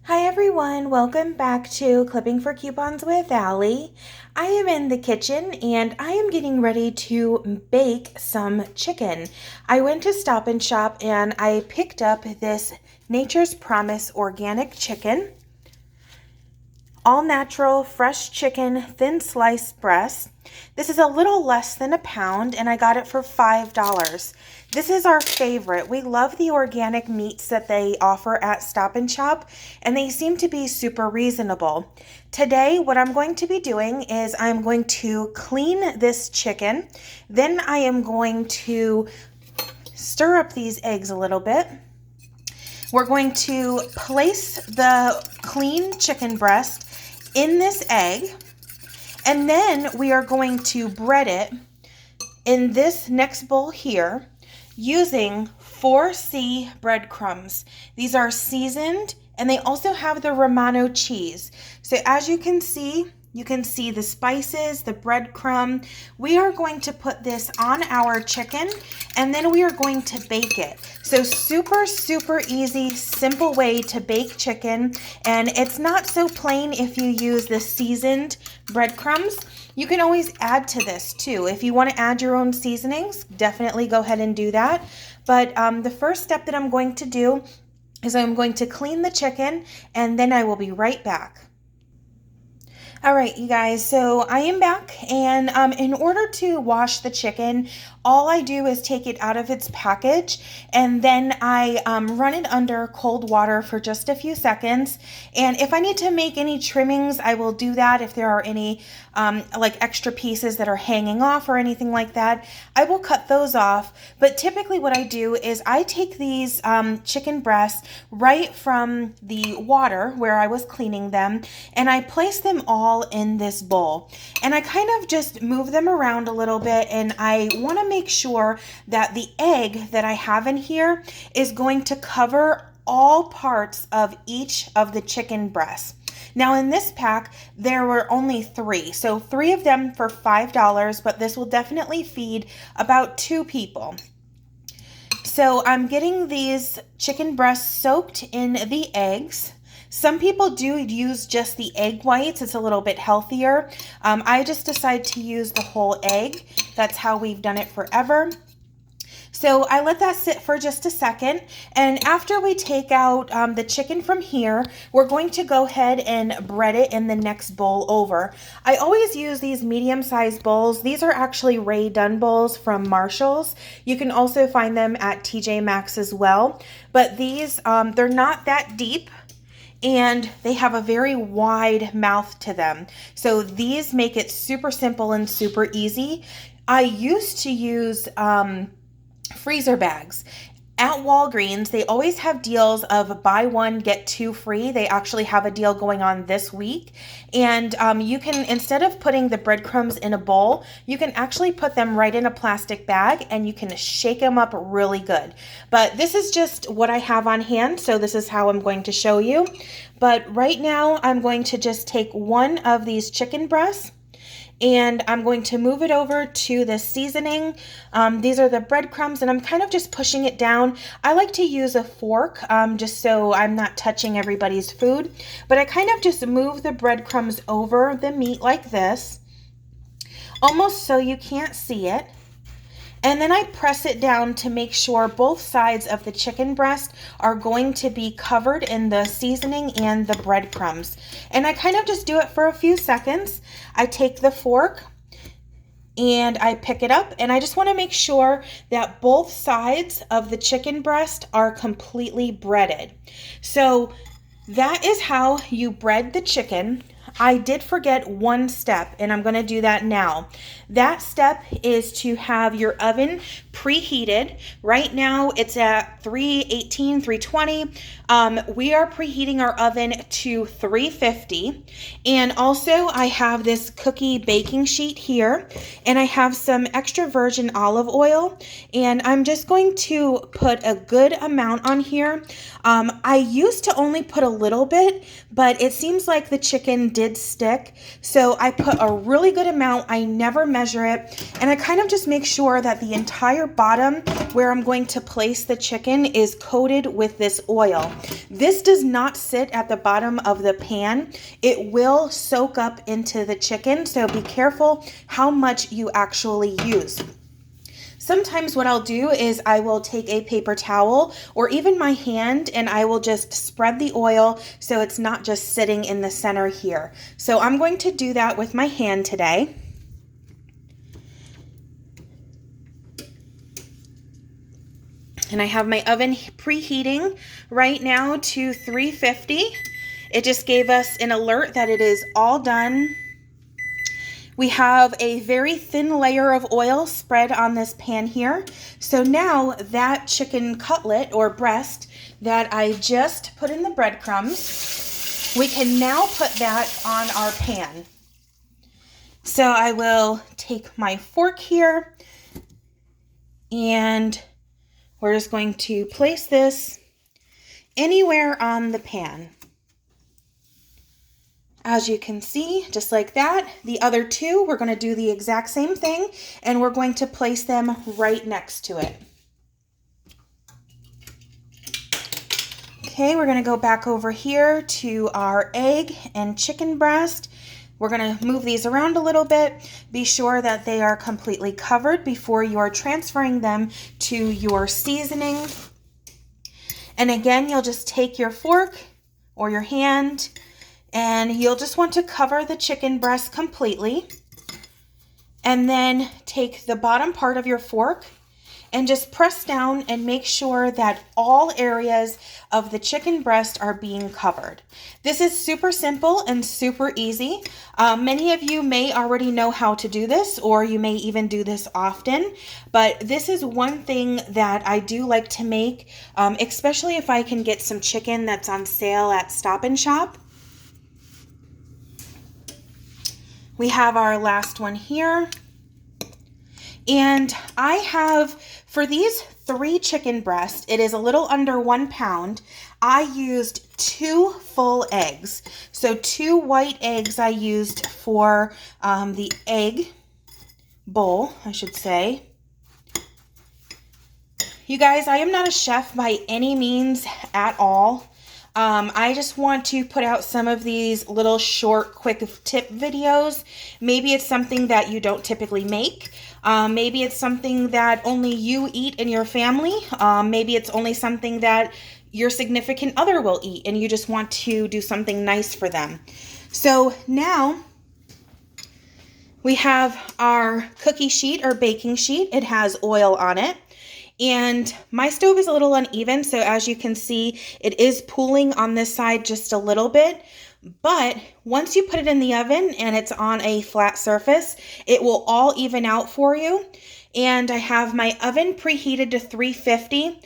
Hi everyone, welcome back to Clipping for Coupons with Allie. I am in the kitchen and I am getting ready to bake some chicken. I went to Stop and Shop and I picked up this Nature's Promise organic chicken. All natural, fresh chicken, thin sliced breast. This is a little less than a pound and I got it for $5. This is our favorite. We love the organic meats that they offer at Stop and Shop, and they seem to be super reasonable. Today, what I'm going to be doing is I'm going to clean this chicken. Then I am going to stir up these eggs a little bit. We're going to place the clean chicken breast in this egg, and then we are going to bread it in this next bowl here using 4C breadcrumbs. These are seasoned and they also have the Romano cheese. So as you can see the spices, the breadcrumb. We are going to put this on our chicken and then we are going to bake it. So super, super easy, simple way to bake chicken. And it's not so plain if you use the seasoned breadcrumbs. You can always add to this too. If you want to add your own seasonings, definitely go ahead and do that. But the first step that I'm going to do is I'm going to clean the chicken and then I will be right back. All right, you guys, so I am back, and in order to wash the chicken, all I do is take it out of its package, and then I run it under cold water for just a few seconds. And if I need to make any trimmings, I will do that. If there are any like extra pieces that are hanging off or anything like that, I will cut those off. But typically what I do is I take these chicken breasts right from the water where I was cleaning them, and I place them all in this bowl. And I kind of just move them around a little bit, and I want to make sure that the egg that I have in here is going to cover all parts of each of the chicken breasts. Now in this pack, there were only 3. So 3 of them for $5, but this will definitely feed about 2 people. So I'm getting these chicken breasts soaked in the eggs. Some people do use just the egg whites. It's a little bit healthier. I just decide to use the whole egg. That's how we've done it forever. So I let that sit for just a second, and after we take out the chicken from here, we're going to go ahead and bread it in the next bowl over. I always use these medium-sized bowls. These are actually Ray Dunn bowls from Marshall's. You can also find them at TJ Maxx as well, but these, they're not that deep, and they have a very wide mouth to them. So these make it super simple and super easy. I used to use freezer bags. At Walgreens, they always have deals of buy one, get 2 free. They actually have a deal going on this week. And you can, instead of putting the breadcrumbs in a bowl, you can actually put them right in a plastic bag and you can shake them up really good. But this is just what I have on hand, so this is how I'm going to show you. But right now, I'm going to just take one of these chicken breasts, and I'm going to move it over to the seasoning. These are the breadcrumbs, and I'm kind of just pushing it down. I like to use a fork just so I'm not touching everybody's food, but I kind of just move the breadcrumbs over the meat like this, almost so you can't see it. And then I press it down to make sure both sides of the chicken breast are going to be covered in the seasoning and the breadcrumbs. And I kind of just do it for a few seconds. I take the fork and I pick it up, and I just want to make sure that both sides of the chicken breast are completely breaded. So that is how you bread the chicken. I did forget one step, and I'm going to do that now. That step is to have your oven preheated. Right now it's at 318, 320. We are preheating our oven to 350. And also I have this cookie baking sheet here, and I have some extra virgin olive oil, and I'm just going to put a good amount on here. I used to only put a little bit, but it seems like the chicken did did stick. So I put a really good amount. I never measure it. And I kind of just make sure that the entire bottom where I'm going to place the chicken is coated with this oil. This does not sit at the bottom of the pan. It will soak up into the chicken. So be careful how much you actually use. Sometimes what I'll do is I will take a paper towel or even my hand and I will just spread the oil so it's not just sitting in the center here. So I'm going to do that with my hand today. And I have my oven preheating right now to 350. It just gave us an alert that it is all done. We have a very thin layer of oil spread on this pan here. So now that chicken cutlet or breast that I just put in the breadcrumbs, we can now put that on our pan. So I will take my fork here and we're just going to place this anywhere on the pan. As you can see, just like that, the other two, we're going to do the exact same thing, and we're going to place them right next to it. Okay, we're going to go back over here to our egg and chicken breast. We're going to move these around a little bit. Be sure that they are completely covered before you are transferring them to your seasoning. And again, you'll just take your fork or your hand, and you'll just want to cover the chicken breast completely. And then take the bottom part of your fork and just press down and make sure that all areas of the chicken breast are being covered. This is super simple and super easy. Many of you may already know how to do this, or you may even do this often, but this is one thing that I do like to make, especially if I can get some chicken that's on sale at Stop and Shop. We have our last one here. And I have, for these 3 chicken breasts, it is a little under 1 pound. I used 2 full eggs. So 2 white eggs I used for the egg bowl, I should say. You guys, I am not a chef by any means at all. I just want to put out some of these little short, quick tip videos. Maybe it's something that you don't typically make. Maybe it's something that only you eat in your family. Maybe it's only something that your significant other will eat and you just want to do something nice for them. So now we have our cookie sheet or baking sheet. It has oil on it. And my stove is a little uneven, so as you can see, it is pooling on this side just a little bit. But once you put it in the oven and it's on a flat surface, it will all even out for you. And I have my oven preheated to 350.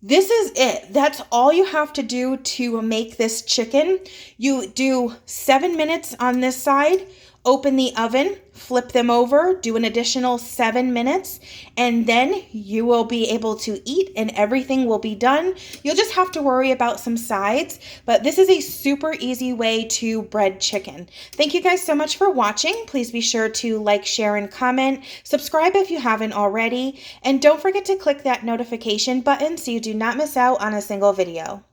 This is it. That's all you have to do to make this chicken. You do 7 minutes on this side, open the oven, flip them over, do an additional 7 minutes, and then you will be able to eat and everything will be done. You'll just have to worry about some sides, but this is a super easy way to bread chicken. Thank you guys so much for watching. Please be sure to like, share, and comment. Subscribe if you haven't already, and don't forget to click that notification button so you do not miss out on a single video.